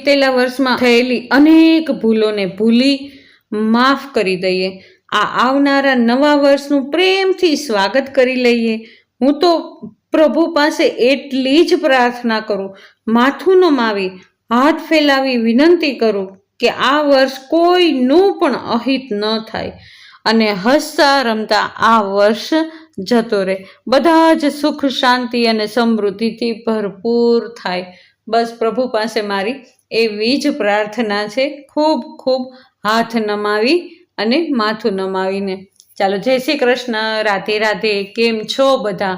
વીતેલા વર્ષમાં થયેલી અનેક ભૂલોને ભૂલી માફ કરી દઈએ. આવનારા નવા વર્ષનું પ્રેમથી સ્વાગત કરી લઈએ. હું તો પ્રભુ પાસે એટલી જ પ્રાર્થના કરું, માથું નમાવી હાથ ફેલાવી વિનંતી કરું કે આ વર્ષ કોઈનું પણ અહિત ન થાય અને હસતા રમતા આ વર્ષ જતો રહે. બધા જ સુખ શાંતિ અને સમૃદ્ધિથી ભરપૂર થાય. બસ પ્રભુ પાસે મારી એવી જ પ્રાર્થના છે. ખૂબ ખૂબ હાથ નમાવી અને માથું નમાવીને. ચાલો, જય શ્રી કૃષ્ણ, રાધે રાધે. કેમ છો બધા?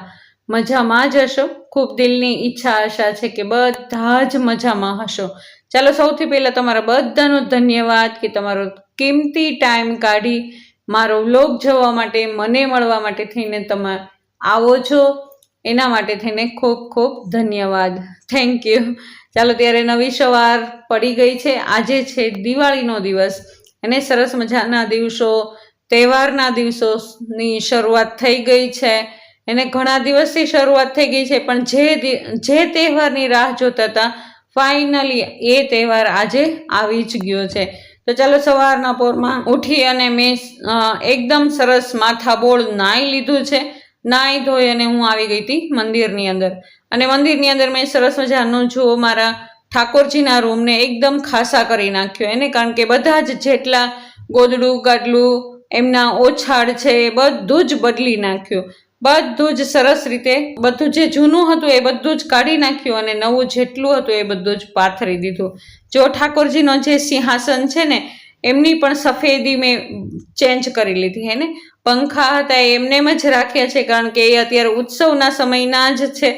મજામાં જ હશો. ખૂબ દિલની ઈચ્છા આશા છે કે બધા જ મજામાં હશો. ચાલો, સૌથી પહેલાં તમારા બધાનો ધન્યવાદ કે તમારો કિંમતી ટાઈમ કાઢી મારો વ્લોગ જોવા માટે, મને મળવા માટે થઈને તમે આવો છો. એના માટે થઈને ખૂબ ખૂબ ધન્યવાદ. Thank you. ચાલો, ત્યારે નવી સવાર પડી ગઈ છે. આજે છે દિવાળીનો દિવસ અને સરસ મજાના દિવસો, તહેવારના દિવસોની શરૂઆત થઈ ગઈ છે. એને ઘણા દિવસથી શરૂઆત થઈ ગઈ છે, પણ જે તહેવારની રાહ જોતા હતા, ફાઇનલી એ તહેવાર આજે આવી જ ગયો છે. તો ચાલો, સવારના પોરમાં ઉઠી અને મેં એકદમ સરસ માથાબોળ નાહી લીધું છે. નાહી ધોઈ અને હું આવી ગઈ હતી મંદિરની અંદર. અને મંદિરની અંદર મેં સરસ મજાનું જો મારા ઠાકોરજીના રૂમને એકદમ ખાસા કરી નાખ્યો એને, કારણ કે બધા જ જેટલા ગોદડું ગાડલું એમના ઓછાડ છે એ બધું જ બદલી નાખ્યું. બધું જ સરસ રીતે બધું જે જૂનું હતું એ બધું જ કાઢી નાખ્યું અને નવું જેટલું હતું એ બધું જ પાથરી દીધું. જો ઠાકોરજીનો જે સિંહાસન છે ને, એમની પણ સફેદી મેં ચેન્જ કરી લીધી. હે ને, પંખા હતા એમનેમ જ રાખ્યા છે, કારણ કે એ અત્યારે ઉત્સવના સમયના જ છે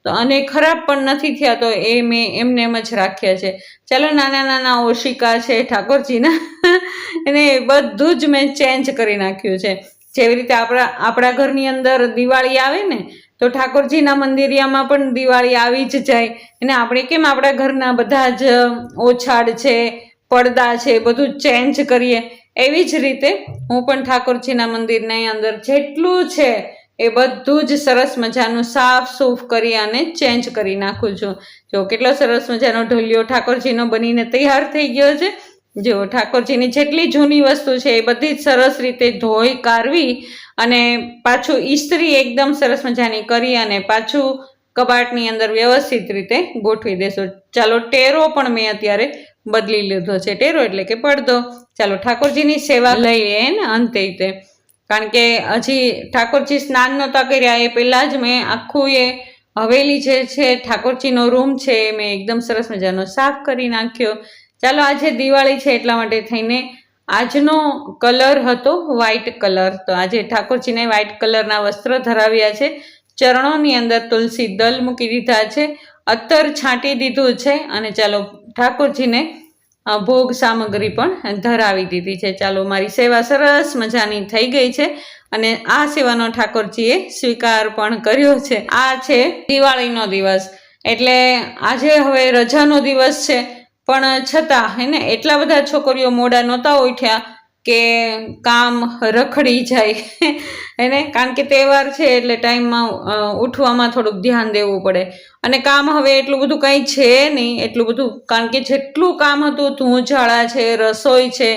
તો અને ખરાબ પણ નથી થયા, તો એ મેં એમનેમ જ રાખ્યા છે. ચાલો, નાના નાના ઓશિકા છે ઠાકોરજીના એને બધું જ મેં ચેન્જ કરી નાખ્યું છે. જેવી રીતે આપણા ઘરની અંદર દિવાળી આવે ને, તો ઠાકોરજીના મંદિરિયામાં પણ દિવાળી આવી જ જાય. અને આપણે કેમ આપણા ઘરના બધા જ ઓછાડ છે, પડદા છે, બધું ચેન્જ કરીએ, એવી જ રીતે હું પણ ઠાકોરજીના મંદિરની અંદર જેટલું છે એ બધું જ સરસ મજાનું સાફ સૂફ કરી અને ચેન્જ કરી નાખું છું. જો કેટલો સરસ મજાનો ઢોલિયો ઠાકોરજીનો બનીને તૈયાર થઈ ગયો છે. જો ઠાકોરજીની જેટલી જૂની વસ્તુ છે એ બધી જ સરસ રીતે ધોઈ કાઢવી અને પાછું ઇસ્ત્રી એકદમ સરસ મજાની કરી અને પાછું કબાટની અંદર વ્યવસ્થિત રીતે ગોઠવી દેશો. ચાલો, ટેરો પણ મેં અત્યારે બદલી લીધો છે. ટેરો એટલે કે પડદો. ચાલો, ઠાકોરજીની સેવા લઈએ ને અંતે તે, કારણ કે હજી ઠાકોરજી સ્નાન નહોતા કર્યા એ પહેલાં જ મેં આખું એ હવેલી જે છે ઠાકોરજીનો રૂમ છે એ મેં એકદમ સરસ મજાનો સાફ કરી નાખ્યો. ચાલો, આજે દિવાળી છે એટલા માટે થઈને આજનો કલર હતો વ્હાઈટ કલર. તો આજે ઠાકોરજીને વ્હાઈટ કલરના વસ્ત્ર ધરાવ્યા છે. ચરણોની અંદર તુલસી દલ મૂકી દીધા છે, અત્તર છાંટી દીધું છે અને ચાલો, ઠાકોરજીને ભોગ સામગ્રી પણ ધરાવી દીધી છે. ચાલો, મારી સેવા સરસ મજાની થઈ ગઈ છે અને આ સેવાનો ઠાકોરજીએ સ્વીકાર પણ કર્યો છે. આ છે દિવાળીનો દિવસ, એટલે આજે હવે રજાનો દિવસ છે, પણ છતાં હે ને એટલા બધા છોકરીઓ મોડા નહોતા ઉઠ્યા કે કામ રખડી જાય એને, કારણ કે તહેવાર છે એટલે ટાઈમમાં ઉઠવામાં થોડુંક ધ્યાન દેવું પડે. અને કામ હવે એટલું બધું કંઈ છે નહીં, એટલું બધું, કારણ કે જેટલું કામ હતું, ધૂંઝાળા છે, રસોઈ છે,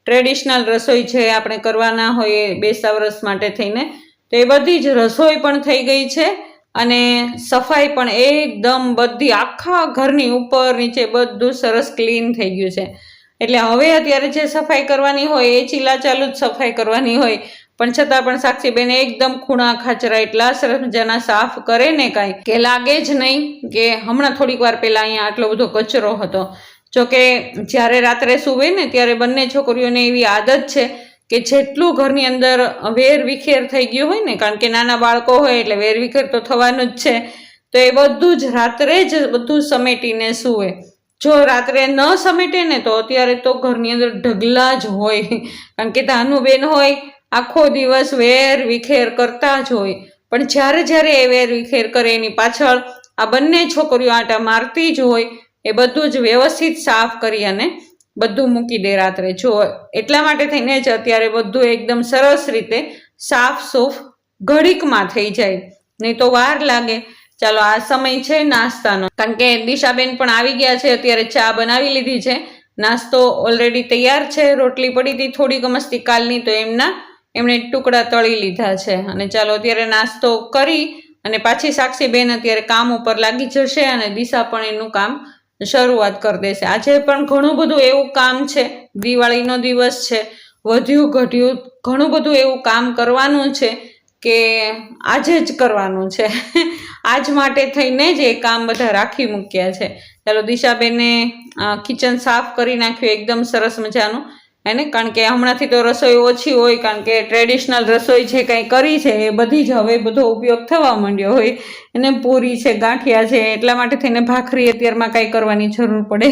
ટ્રેડિશનલ રસોઈ છે આપણે કરવાના હોય બેસતા વર્ષ માટે થઈને, તો એ બધી જ રસોઈ પણ થઈ ગઈ છે અને સફાઈ પણ એકદમ બધી આખા ઘરની ઉપર નીચે બધું સરસ ક્લીન થઈ ગયું છે. એટલે હવે અત્યારે જે સફાઈ કરવાની હોય એ ચીલા ચાલુ જ સફાઈ કરવાની હોય, પણ છતાં પણ સાક્ષીબેન એકદમ ખૂણા ખાચરા એટલા સરસ મજાના સાફ કરે ને, કાંઈ કે લાગે જ નહીં કે હમણાં થોડીક વાર પહેલાં અહીંયા આટલો બધો કચરો હતો. જોકે જ્યારે રાત્રે સૂવે ને ત્યારે બંને છોકરીઓને એવી આદત છે કે જેટલું ઘરની અંદર વેર વિખેર થઈ ગયું હોય ને, કારણ કે નાના બાળકો હોય એટલે વેર વિખેર તો થવાનું જ છે, તો એ બધું જ રાત્રે જ બધું સમેટીને સૂવે. જો રાત્રે ન સમેટે ને તો અત્યારે તો ઘરની અંદર ઢગલા જ હોય, કારણ કે ધાનુબેન હોય આખો દિવસ વેર વિખેર કરતા જ હોય, પણ જ્યારે એ વેર વિખેર કરે એની પાછળ આ બંને છોકરીઓ આંટા મારતી જ હોય. એ બધું જ વ્યવસ્થિત સાફ કરી અને બધું મૂકી દે રાત્રે. જો એટલા માટે થઈને જ અત્યારે બધું એકદમ સરસ રીતે સાફ સૂફ ઘડીકમાં થઈ જાય, નહીં તો વાર લાગે. ચાલો આ સમય છે નાસ્તાનો, કારણ કે દિશાબેન પણ આવી ગયા છે, અત્યારે ચા બનાવી લીધી છે, નાસ્તો ઓલરેડી તૈયાર છે, રોટલી પડી હતી થોડીક મસ્તી કાલની, તો એમણે ટુકડા તળી લીધા છે. અને ચાલો અત્યારે નાસ્તો કરી અને પાછી સાક્ષીબેન અત્યારે કામ ઉપર લાગી જશે અને દિશા પણ એનું કામ શરૂઆત કરી દેશે. આજે પણ ઘણું બધું એવું કામ છે, દિવાળીનો દિવસ છે, વધ્યું ઘટ્યું ઘણું બધું એવું કામ કરવાનું છે કે આજે જ કરવાનું છે. આજ માટે થઈને જ એ કામ બધા રાખી મૂક્યા છે. ચાલો દિશાબેને કિચન સાફ કરી નાખ્યું એકદમ સરસ મજાનું એને, કારણ કે હમણાંથી તો રસોઈ ઓછી હોય, કારણ કે ટ્રેડિશનલ રસોઈ જે કંઈ કરી છે એ બધી જ હવે બધો ઉપયોગ થવા માંડ્યો હોય. એને પૂરી છે, ગાંઠિયા છે, એટલા માટે થઈને ભાખરી અત્યારમાં કાંઈ કરવાની જરૂર પડે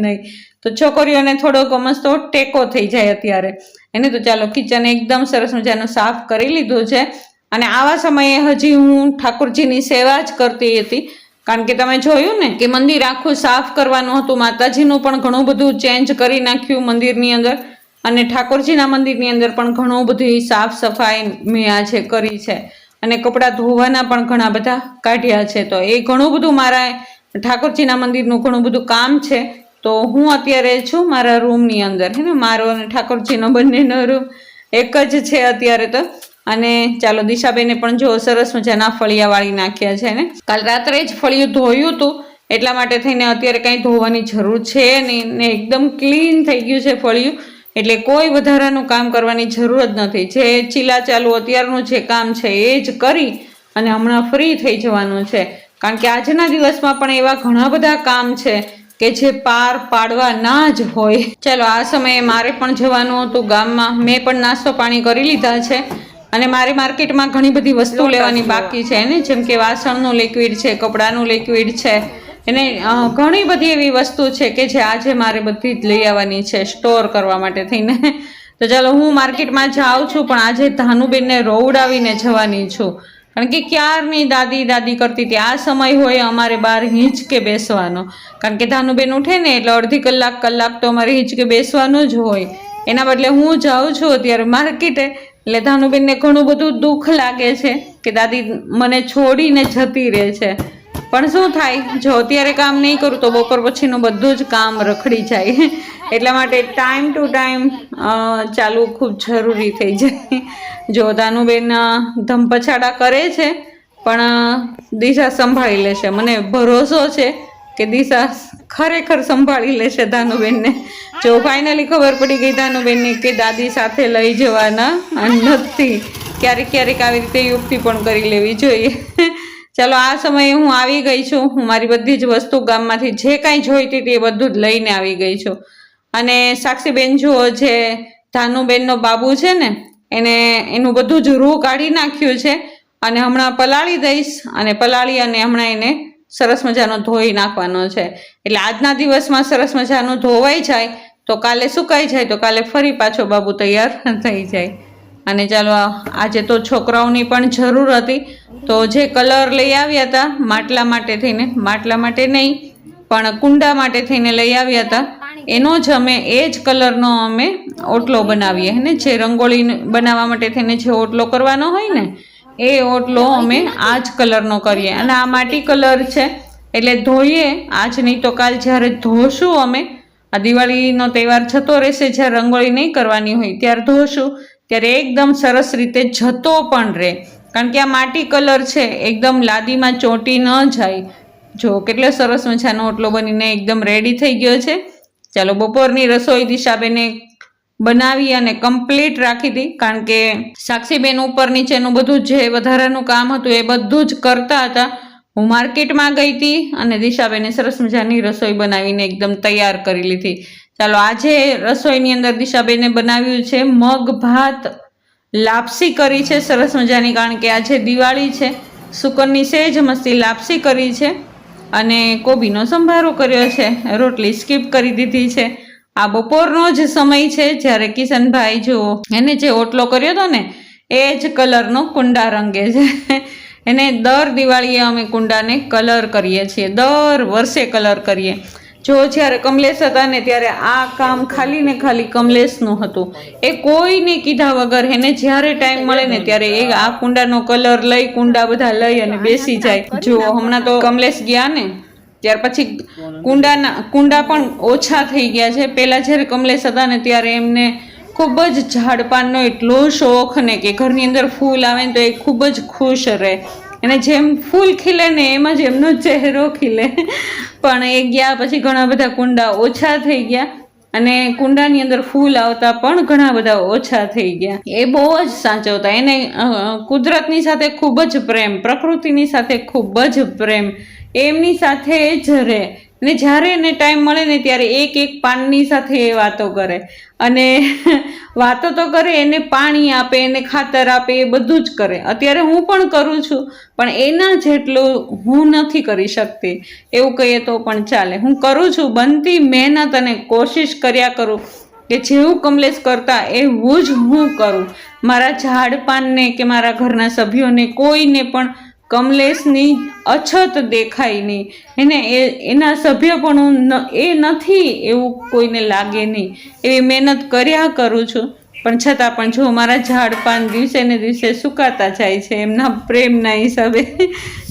નહીં, તો છોકરીઓને થોડોક મસ્તો ટેકો થઈ જાય અત્યારે એને. તો ચાલો કિચન એકદમ સરસ મજાનું સાફ કરી લીધું છે. અને આવા સમયે હજી હું ઠાકોરજીની સેવા જ કરતી હતી, કારણ કે તમે જોયું ને કે મંદિર આખું સાફ કરવાનું હતું, માતાજીનું પણ ઘણું બધું ચેન્જ કરી નાખ્યું મંદિરની અંદર, અને ઠાકોરજીના મંદિરની અંદર પણ ઘણું બધી સાફ સફાઈ મેં આજે કરી છે, અને કપડાં ધોવાના પણ ઘણા બધા કાઢ્યા છે. તો એ ઘણું બધું મારા ઠાકોરજીના મંદિરનું ઘણું બધું કામ છે. તો હું અત્યારે છું મારા રૂમની અંદર, હે ને, મારો અને ઠાકોરજીનો બંનેનો રૂમ એક જ છે અત્યારે તો. અને ચાલો દિશાબેને પણ જો સરસ મજાના ફળિયા વાળી નાખ્યા છે ને, કાલ રાત્રે જ ફળિયું ધોયું હતું, એટલા માટે થઈને અત્યારે કાંઈ ધોવાની જરૂર છે નહીં ને, એકદમ ક્લીન થઈ ગયું છે ફળિયું, એટલે કોઈ વધારાનું કામ કરવાની જરૂર જ નથી. જે ચીલા ચાલુ અત્યારનું જે કામ છે એ જ કરી અને હમણાં ફ્રી થઈ જવાનું છે, કારણ કે આજના દિવસમાં પણ એવા ઘણા બધા કામ છે કે જે પાર પાડવા ના જ હોય. ચાલો આ સમયે મારે પણ જવાનું હતું ગામમાં, મેં પણ નાસ્તો પાણી કરી લીધા છે અને મારે માર્કેટમાં ઘણી બધી વસ્તુ લેવાની બાકી છે ને, જેમ કે વાસણનું લિક્વિડ છે, કપડાનું લિક્વિડ છે, એને ઘણી બધી એવી વસ્તુ છે કે જે આજે મારે બધી જ લઈ આવવાની છે સ્ટોર કરવા માટે થઈને. તો ચાલો હું માર્કેટમાં જાઉં છું, પણ આજે ધાનુબેનને રોવડાવીને જવાની છું, કારણ કે ક્યારની દાદી દાદી કરતી હતી. આ સમય હોય અમારે બહાર હિંચકે બેસવાનો, કારણ કે ધાનુબેન ઉઠે ને એટલે અડધી કલાક તો અમારે હિંચકે બેસવાનું જ હોય. એના બદલે હું જાઉં છું અત્યારે માર્કેટે, એટલે ધાનુબેનને ઘણું બધું દુઃખ લાગે છે કે દાદી મને છોડીને જતી રહે છે. પણ શું થાય, જો અત્યારે કામ નહીં કરું તો બપોર પછીનું બધું જ કામ રખડી જાય, એટલા માટે ટાઈમ ટુ ટાઈમ ચાલવું ખૂબ જરૂરી થઈ જાય. જો ધાનુબેન ધમપછાડા કરે છે પણ દિશા સંભાળી લેશે, મને ભરોસો છે કે દિશા ખરેખર સંભાળી લેશે ધાનુબેનને. જો ફાઇનલી ખબર પડી ગઈ ધાનુબેનને કે દાદી સાથે લઈ જવાના નથી, ક્યારેક આવી રીતે યુક્તિ પણ કરી લેવી જોઈએ. ચાલો આ સમયે હું આવી ગઈ છું, હું મારી બધી જ વસ્તુ ગામમાંથી જે કાંઈ જોઈતી હતી એ બધું જ લઈને આવી ગઈ છું. અને સાક્ષીબેન જુઓ, જે ધાનુબેનનો બાબુ છે ને, એનું બધું જ રૂ કાઢી નાખ્યું છે, અને હમણાં પલાળી દઈશ, અને પલાળી અને હમણાં એને સરસ મજાનો ધોઈ નાખવાનો છે. એટલે આજના દિવસમાં સરસ મજાનું ધોવાઈ જાય તો કાલે સુકાઈ જાય, તો કાલે ફરી પાછો બાબુ તૈયાર થઈ જાય. અને ચાલો આજે તો છોકરાઓની પણ જરૂર હતી, તો જે કલર લઈ આવ્યા હતા માટલા માટે થઈને, માટલા માટે નહીં પણ કુંડા માટે થઈને લઈ આવ્યા હતા, એનો જ અમે એ જ કલરનો અમે ઓટલો બનાવીએ ને, જે રંગોળી બનાવવા માટે થઈને જે ઓટલો કરવાનો હોય ને એ ઓટલો અમે આ જ કલરનો કરીએ. અને આ માટી કલર છે એટલે ધોઈએ આજ નહીં તો કાલ જ્યારે ધોશું અમે, આ દિવાળીનો તહેવાર જતો રહેશે, જ્યારે રંગોળી નહીં કરવાની હોય ત્યારે ધોશું, ત્યારે એકદમ સરસ રીતે જતો પણ રહે, કારણ કે આ માટી કલર છે એકદમ લાદીમાં ચોંટી ન જાય. જો કેટલો સરસ મજાનો ઓટલો બનીને એકદમ રેડી થઈ ગયો છે. ચાલો બપોરની રસોઈ દિશાબેને બનાવી અને કમ્પ્લીટ રાખી હતી, કારણ કે સાક્ષીબેન ઉપર નીચેનું બધું જે વધારાનું કામ હતું એ બધું જ કરતા હતા. હું માર્કેટમાં ગઈ હતી અને દિશાબેને સરસ મજાની રસોઈ બનાવીને એકદમ તૈયાર કરી લીધી. ચાલો આજે રસોઈની અંદર દિશાબેને બનાવ્યું છે મગ ભાત, લાપસી કરી છે સરસ મજાની, કારણ કે આજે દિવાળી છે. સુકનની સેજ મસ્તી લાપસી કરી છે અને કોબીનો સંભારો કર્યો છે, રોટલી સ્કીપ કરી દીધી છે. આ બપોરનો જ સમય છે જ્યારે કિશનભાઈ જો એને જે ઓટલો કર્યો હતો ને એ જ કલરનો કુંડા રંગે છે. એને દર દિવાળીએ અમે કુંડાને કલર કરીએ છીએ, દર વર્ષે કલર કરીએ. જો જ્યારે કમલેશ હતા ને ત્યારે આ કામ ખાલી ને ખાલી કમલેશનું હતું. એ કોઈને કીધા વગર એને જ્યારે ટાઈમ મળે ને ત્યારે એ આ કુંડાનો કલર લઈ કુંડા બધા લઈ અને બેસી જાય. જો હમણાં તો કમલેશ ગયા ને ત્યાર પછી કુંડા પણ ઓછા થઈ ગયા છે. પહેલા જ્યારે કમલેશ હતા ને ત્યારે એમને ખૂબ જ ઝાડપાનનો એટલો શોખ ને કે ઘરની અંદર ફૂલ આવે ને તો એ ખૂબ જ ખુશ રહે. એને જેમ ફૂલ ખીલે ને એમાં જ એમનો ચહેરો ખીલે. પણ એ ગયા પછી ઘણા બધા કુંડા ઓછા થઈ ગયા અને કુંડાની અંદર ફૂલ આવતા પણ ઘણા બધા ઓછા થઈ ગયા. એ બહુ જ સાચવતા. એને કુદરતની સાથે ખૂબ જ પ્રેમ, પ્રકૃતિની સાથે ખૂબ જ પ્રેમ, એમની સાથે જ રહે. ને જ્યારે એને ટાઈમ મળે ને ત્યારે એક એક પાનની સાથે એ વાતો કરે અને વાતો તો કરે, એને પાણી આપે, એને ખાતર આપે, એ બધું જ કરે. અત્યારે હું પણ કરું છું પણ એના જેટલું હું નથી કરી શકતી એવું કહીએ તો પણ ચાલે. હું કરું છું, બનતી મહેનત અને કોશિશ કર્યા કરું કે જેવું કમલેશ કરતા એવું જ હું કરું. મારા ઝાડપાનને કે મારા ઘરના સભ્યોને કોઈને પણ કમલેશની અછત દેખાય નહીં. એને એના સભ્ય પણ એ નથી એવું કોઈને લાગે નહીં એવી મહેનત કર્યા કરું છું. પણ છતાં પણ જો મારા ઝાડપાન દિવસે ને દિવસે સુકાતા જાય છે એમના પ્રેમના હિસાબે.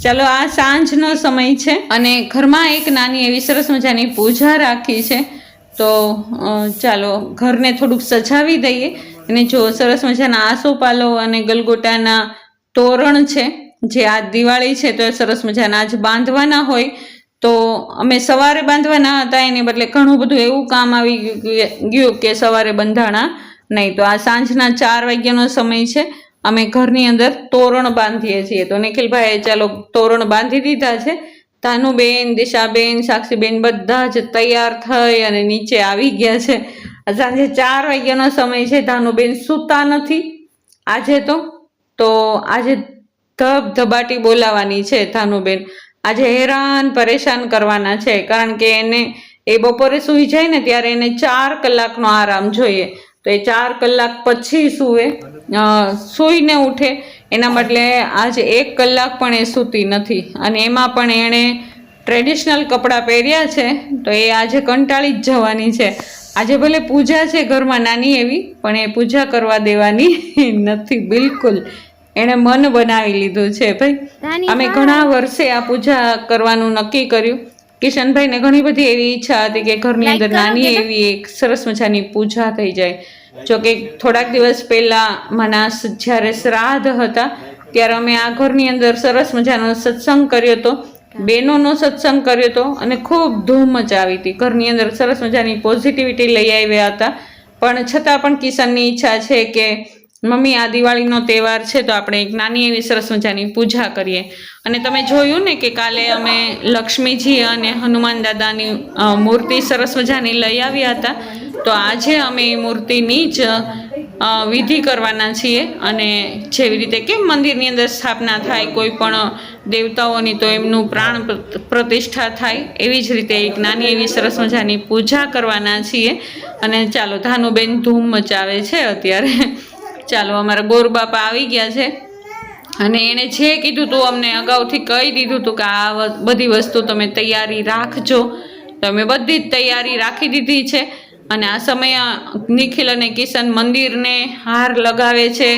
ચાલો, આ સાંજનો સમય છે અને ઘરમાં એક નાની એવી સરસ મજાની પૂજા રાખી છે. તો ચાલો ઘરને થોડુંક સજાવી દઈએ. અને જો સરસ મજાના આસોપાલો અને ગલગોટાના તોરણ છે જે આ દિવાળી છે તો એ સરસ મજાના આજ બાંધવાના હોય. તો અમે સવારે બાંધવાના હતા, એને બદલે ઘણું બધું એવું કામ આવી ગયું કે સવારે બંધાણા નહીં. તો આ સાંજના 4 વાગ્યાનો સમય છે. અમે ઘરની અંદર તોરણ બાંધીએ છીએ. તો નિખિલભાઈએ ચાલો તોરણ બાંધી દીધા છે. ધાનુબેન, દિશાબેન, સાક્ષીબેન બધા જ તૈયાર થઈ અને નીચે આવી ગયા છે. સાંજે 4 વાગ્યાનો સમય છે. ધાનુબેન સૂતા નથી આજે. તો આજે ધબધબાટી બોલાવાની છે ધાનુબેન. આજે હેરાન પરેશાન કરવાના છે કારણ કે એ બપોરે સૂઈ જાય ને ત્યારે એને 4 કલાકનો આરામ જોઈએ. તો એ 4 કલાક પછી સૂઈને ઉઠે. એના બદલે આજે 1 કલાક પણ એ સૂતી નથી અને એમાં પણ એણે ટ્રેડિશનલ કપડાં પહેર્યા છે તો એ આજે કંટાળી જ જવાની છે. આજે ભલે પૂજા છે ઘરમાં નાની એવી, પણ એ પૂજા કરવા દેવાની નથી બિલકુલ. એણે મન બનાવી લીધું છે ભાઈ. અમે ઘણા વર્ષે આ પૂજા કરવાનું નક્કી કર્યું. કિશનભાઈને ઘણી બધી એવી ઈચ્છા હતી કે ઘરની અંદર નાની એવી એક સરસ મજાની પૂજા થઈ જાય. જોકે થોડાક દિવસ પહેલા માના જ્યારે શ્રાદ્ધ હતા ત્યારે અમે આ ઘરની અંદર સરસ મજાનો સત્સંગ કર્યો હતો, બહેનોનો સત્સંગ કર્યો હતો અને ખૂબ ધૂમ મચાવી હતી. ઘરની અંદર સરસ મજાની પોઝિટિવિટી લઈ આવ્યા હતા. પણ છતાં પણ કિશનની ઈચ્છા છે કે મમ્મી આ દિવાળીનો તહેવાર છે તો આપણે એક નાની એવી સરસ મજાની પૂજા કરીએ. અને તમે જોયું ને કે કાલે અમે લક્ષ્મીજી અને હનુમાન દાદાની મૂર્તિ સરસ મજાની લઈ આવ્યા હતા. તો આજે અમે એ મૂર્તિની જ વિધિ કરવાના છીએ. અને જેવી રીતે કેમ મંદિરની અંદર સ્થાપના થાય કોઈ પણ દેવતાઓની તો એમનું પ્રાણ પ્રતિષ્ઠા થાય એવી જ રીતે એક નાની એવી સરસ મજાની પૂજા કરવાના છીએ. અને ચાલો ધાનુબેન ધૂમ મચાવે છે અત્યારે. ચાલો, અમારા ગોરબાપા આવી ગયા છે અને એણે જે કીધું તું અમને અગાઉથી કહી દીધું હતું કે આ બધી વસ્તુ તમે તૈયારી રાખજો. તો અમે બધી જ તૈયારી રાખી દીધી છે. અને આ સમયે નિખિલ અને કિશન મંદિરને હાર લગાવે છે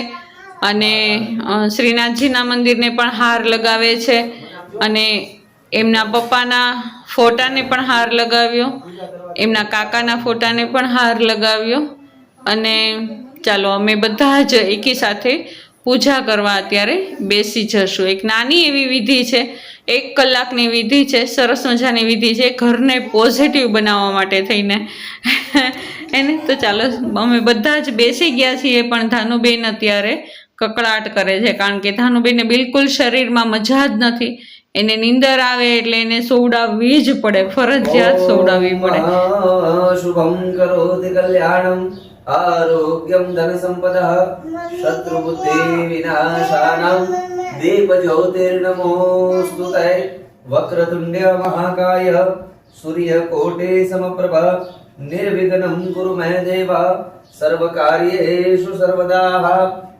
અને શ્રીનાથજીના મંદિરને પણ હાર લગાવે છે અને એમના પપ્પાના ફોટાને પણ હાર લગાવ્યો, એમના કાકાના ફોટાને પણ હાર લગાવ્યો. અને ચાલો અમે બધા જ એકી સાથે પૂજા કરવા અત્યારે બેસી જશું. એક નાની એવી વિધિ છે, 1 કલાકની વિધિ છે, સરસ મજાની વિધિ છે ઘરને પોઝિટિવ બનાવવા માટે થઈને એને. તો ચાલો અમે બધા જ બેસી ગયા છીએ. પણ ધાનુબેન અત્યારે કકળાટ કરે છે કારણ કે ધાનુબેનને બિલકુલ શરીરમાં મજા જ નથી. એને નીંદર આવે એટલે એને સોવડાવવી જ પડે, ફરજિયાત સોવડાવવી પડે. શુભમ કરોતિ કલ્યાણમ આરોગ્યમ ધન સંપદઃ શત્રુ બુદ્ધિ વિનાશાનમ દીપ જ્યોતિર્નમોસ્તુતે વક્રતુંડ્ય મહાકાય સૂર્યકોટે સમપ્રભ નિર્વિઘ્नं કુરુ મે દેવ સર્વકાર્યેષુ સર્વદા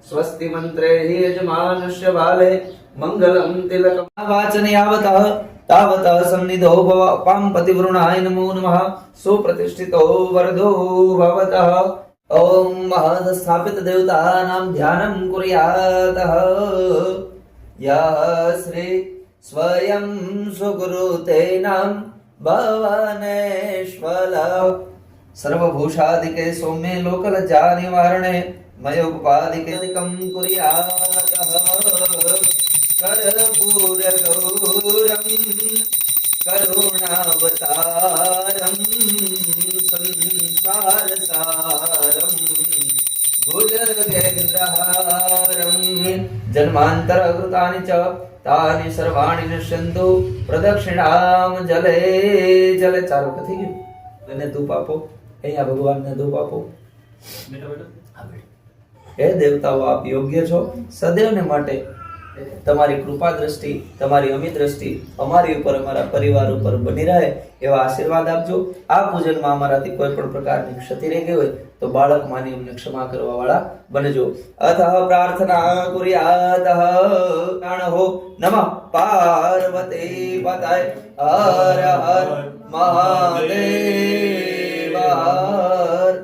સ્વસ્તિ મંત્રે યજમાનસ્ય બાલે મંગલમ તિલકમ વાચન યાવતઃ तावत् सन्निधो भव पां पतिवृणाय नमो नमः सुप्रतिष्ठितो वरदो भवतः ओम महदस्थापित देवतानां ध्यानं कुर्यातः यः श्री स्वयं सुगुरुतेनां भवनेश्वर सर्वभूषादिके सौम्ये लोकलज्जा निवारणे मयोपादिकं कुर्यातः कर्पूरगौरं करुणावतारं संसारसारं भुजगेन्द्रहारं जन्मान्तरकृतानि च तानि सर्वाणि नश्यन्तु प्रदक्षिणां जले जले चारो कथी गયું એને ધૂપ આપો અહીંયા ભગવાનને ધૂપ આપો હે દેવતાઓ આપ યોગ્ય છો સદૈવને માટે તમારી કૃપા દ્રષ્ટિ તમારી અમિત દ્રષ્ટિ અમારી ઉપર અમારા પરિવાર ઉપર બની રહે એવા આશીર્વાદ આપજો આ પૂજનમાં અમારાથી કોઈ પણ પ્રકારની ક્ષતિ રહી ગઈ હોય તો બાળક માની અમને ક્ષમા કરવા વાળા બનજો અતઃ પ્રાર્થના કુર્યાતઃ નમઃ નમઃ પાર્વતી પતય હર હર મહાદેવ હર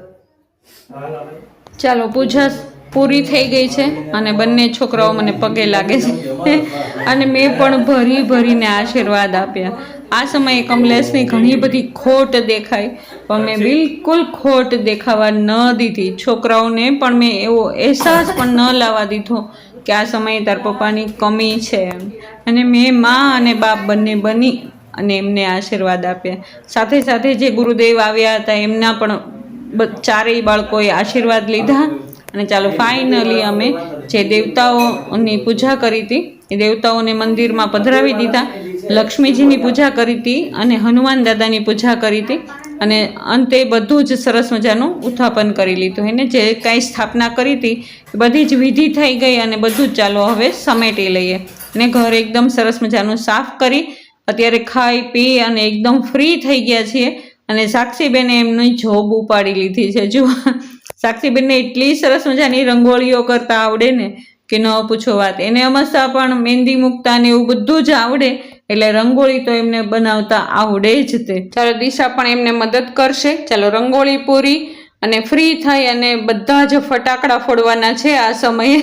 ચાલો પૂજા પૂરી થઈ ગઈ છે અને બંને છોકરાઓ મને પગે લાગે છે અને મેં પણ ભરી ભરીને આશીર્વાદ આપ્યા આ સમયે કમલેશની ઘણી બધી ખોટ દેખાય પણ મેં બિલકુલ ખોટ દેખાવા ન દીધી છોકરાઓને પણ મેં એવો અહેસાસ પણ ન લાવવા દીધો કે આ સમયે તાર પપ્પાની કમી છે એમ અને મેં મા અને બાપ બંને બની અને એમને આશીર્વાદ આપ્યા સાથે સાથે જે ગુરુદેવ આવ્યા હતા એમના પણ ચારેય બાળકોએ આશીર્વાદ લીધા અને ચાલો ફાઇનલી અમે જે દેવતાઓની પૂજા કરી હતી એ દેવતાઓને મંદિરમાં પધરાવી દીધા લક્ષ્મીજીની પૂજા કરી હતી અને હનુમાન દાદાની પૂજા કરી હતી અને અંતે બધું જ સરસ મજાનું ઉત્થાપન કરી લીધું એને જે કાંઈ સ્થાપના કરી હતી એ બધી જ વિધિ થઈ ગઈ અને બધું જ ચાલો હવે સમેટી લઈએ અને ઘર એકદમ સરસ મજાનું સાફ કરી અત્યારે ખાઈ પી અને એકદમ ફ્રી થઈ ગયા છીએ અને સાક્ષીબેને એમની જોબ ઉપાડી લીધી છે જો સાક્ષીબેનને એટલી સરસ મજાની રંગોળીઓ કરતા આવડે ને કે ન પૂછો વાત એને હંમેશા પણ મહેંદી મૂકતા ને એવું બધું જ આવડે એટલે રંગોળી તો એમને બનાવતા આવડે જ તે ચાલો દિશા પણ એમને મદદ કરશે ચાલો રંગોળી પૂરી અને ફ્રી થઈ અને બધા જ ફટાકડા ફોડવાના છે આ સમયે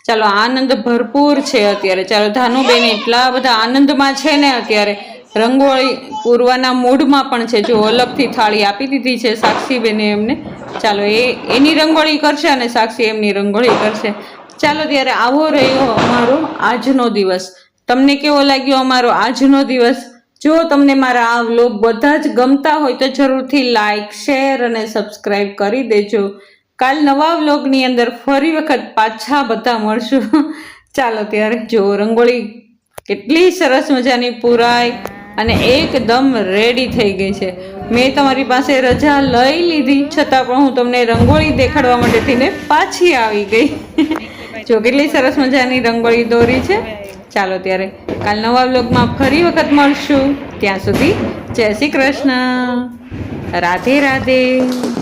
ચાલો આનંદ ભરપૂર છે અત્યારે ચાલો ધાનુબેન એટલા બધા આનંદમાં છે ને અત્યારે રંગોળી પૂરવાના મૂડમાં પણ છે જો અલગથી થાળી આપી દીધી છે સાક્ષીબેને એમને ચાલો એની રંગોળી કરશે અને સાક્ષી એમની રંગોળી કરશે ચાલો ત્યારે આવો રહ્યો અમારો આજનો દિવસ તમને કેવો લાગ્યો અમારો આજનો દિવસ જો તમને મારા આ વ્લોગ બધા જ ગમતા હોય તો જરૂરથી લાઈક શેર અને સબસ્ક્રાઈબ કરી દેજો કાલ નવા વ્લોગની અંદર ફરી વખત પાછા બધા મળશું ચાલો ત્યારે જો રંગોળી કેટલી સરસ મજાની પૂરાઈ અને એકદમ રેડી થઈ ગઈ છે મેં તમારી પાસે રજા લઈ લીધી છતાં પણ હું તમને રંગોળી દેખાડવા માટે થઈને પાછી આવી ગઈ જો કેટલી સરસ મજાની રંગોળી દોરી છે ચાલો ત્યારે કાલ નવા વ્લોગમાં ફરી વખત મળશું ત્યાં સુધી જય શ્રી કૃષ્ણ રાધે રાધે